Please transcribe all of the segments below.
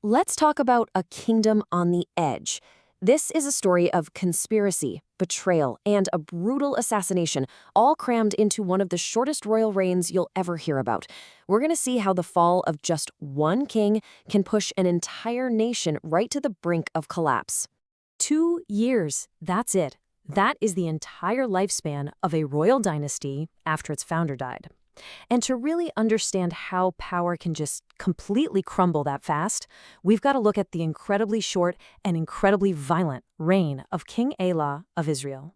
Let's talk about a kingdom on the edge. This is a story of conspiracy, betrayal, and a brutal assassination, all crammed into one of the shortest royal reigns you'll ever hear about. We're going to see how the fall of just one king can push an entire nation right to the brink of collapse. 2 years, that's it. That is the entire lifespan of a royal dynasty after its founder died. And to really understand how power can just completely crumble that fast, we've got to look at the incredibly short and incredibly violent reign of King Elah of Israel.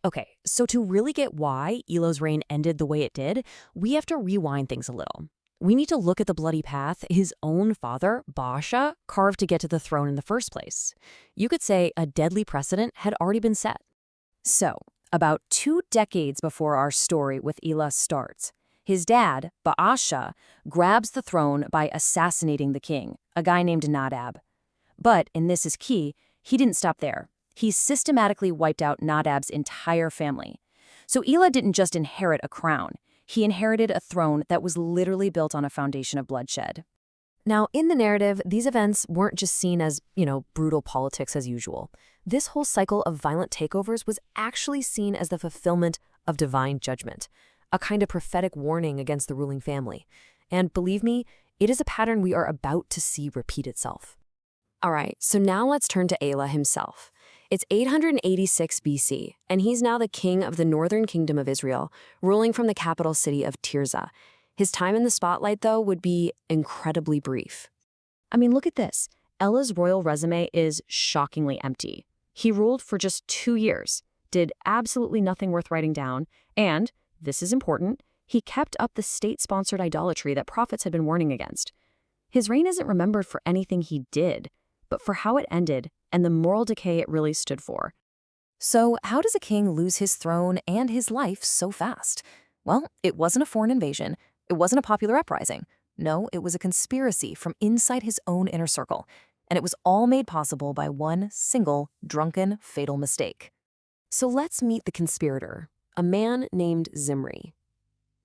Okay, so to really get why Elah's reign ended the way it did, we have to rewind things a little. We need to look at the bloody path his own father, Baasha, carved to get to the throne in the first place. You could say a deadly precedent had already been set. So, about 2 decades before our story with Elah starts, his dad, Baasha, grabs the throne by assassinating the king, a guy named Nadab. But, and this is key, he didn't stop there. He systematically wiped out Nadab's entire family. So Elah didn't just inherit a crown. He inherited a throne that was literally built on a foundation of bloodshed. Now, in the narrative, these events weren't just seen as, brutal politics as usual. This whole cycle of violent takeovers was actually seen as the fulfillment of divine judgment, a kind of prophetic warning against the ruling family. And believe me, it is a pattern we are about to see repeat itself. All right, so now let's turn to Elah himself. It's 886 BC, and he's now the king of the northern kingdom of Israel, ruling from the capital city of Tirzah. His time in the spotlight, though, would be incredibly brief. I mean, look at this. Elah's royal resume is shockingly empty. He ruled for just 2 years, did absolutely nothing worth writing down, and, this is important, he kept up the state-sponsored idolatry that prophets had been warning against. His reign isn't remembered for anything he did, but for how it ended and the moral decay it really stood for. So how does a king lose his throne and his life so fast? Well, it wasn't a foreign invasion. It wasn't a popular uprising. No, it was a conspiracy from inside his own inner circle. And it was all made possible by one single, drunken, fatal mistake. So let's meet the conspirator, a man named Zimri.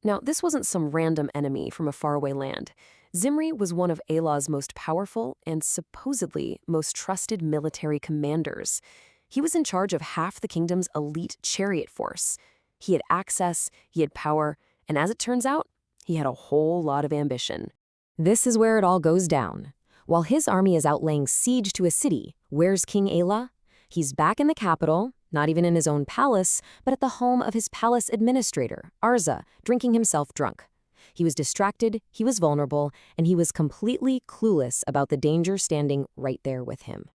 Now, this wasn't some random enemy from a faraway land. Zimri was one of Elah's most powerful and supposedly most trusted military commanders. He was in charge of half the kingdom's elite chariot force. He had access, he had power, and as it turns out, he had a whole lot of ambition. This is where it all goes down. While his army is out laying siege to a city, where's King Elah? He's back in the capital, not even in his own palace, but at the home of his palace administrator, Arza, drinking himself drunk. He was distracted, he was vulnerable, and he was completely clueless about the danger standing right there with him.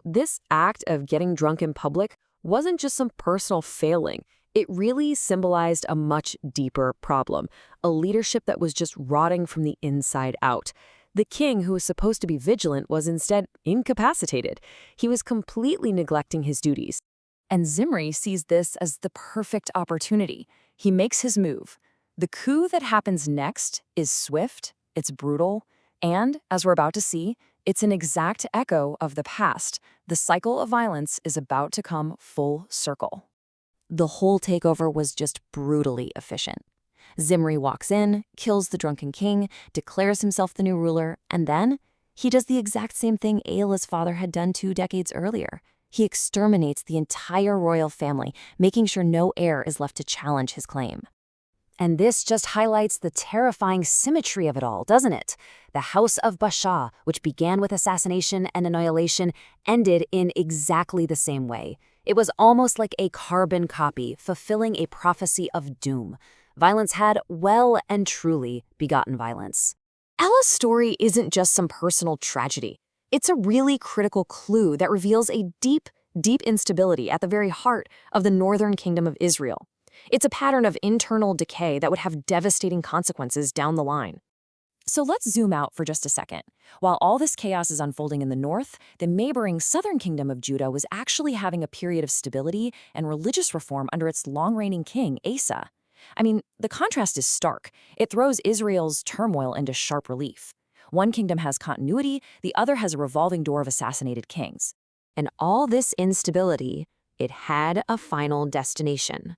This act of getting drunk in public wasn't just some personal failing. It really symbolized a much deeper problem, a leadership that was just rotting from the inside out. The king, who was supposed to be vigilant, was instead incapacitated. He was completely neglecting his duties. And Zimri sees this as the perfect opportunity. He makes his move. The coup that happens next is swift, it's brutal, and, as we're about to see, it's an exact echo of the past. The cycle of violence is about to come full circle. The whole takeover was just brutally efficient. Zimri walks in, kills the drunken king, declares himself the new ruler, and then he does the exact same thing Elah's father had done 2 decades earlier. He exterminates the entire royal family, making sure no heir is left to challenge his claim. And this just highlights the terrifying symmetry of it all, doesn't it? The House of Baasha, which began with assassination and annihilation, ended in exactly the same way. It was almost like a carbon copy, fulfilling a prophecy of doom. Violence had well and truly begotten violence. Elah's story isn't just some personal tragedy. It's a really critical clue that reveals a deep, deep instability at the very heart of the northern kingdom of Israel. It's a pattern of internal decay that would have devastating consequences down the line. So let's zoom out for just a second. While all this chaos is unfolding in the north, the neighboring southern kingdom of Judah was actually having a period of stability and religious reform under its long-reigning king, Asa. I mean, the contrast is stark. It throws Israel's turmoil into sharp relief. One kingdom has continuity, the other has a revolving door of assassinated kings. And all this instability, it had a final destination.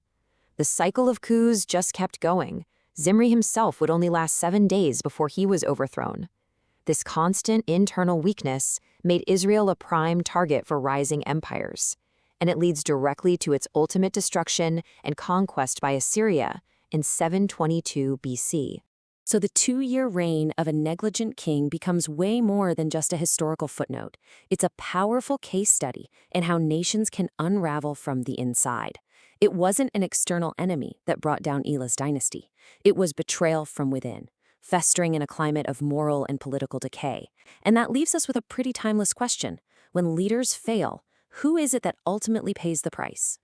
The cycle of coups just kept going. Zimri himself would only last 7 days before he was overthrown. This constant internal weakness made Israel a prime target for rising empires, and it leads directly to its ultimate destruction and conquest by Assyria in 722 BC. So the 2-year reign of a negligent king becomes way more than just a historical footnote. It's a powerful case study in how nations can unravel from the inside. It wasn't an external enemy that brought down Elah's dynasty. It was betrayal from within, festering in a climate of moral and political decay. And that leaves us with a pretty timeless question. When leaders fail, who is it that ultimately pays the price?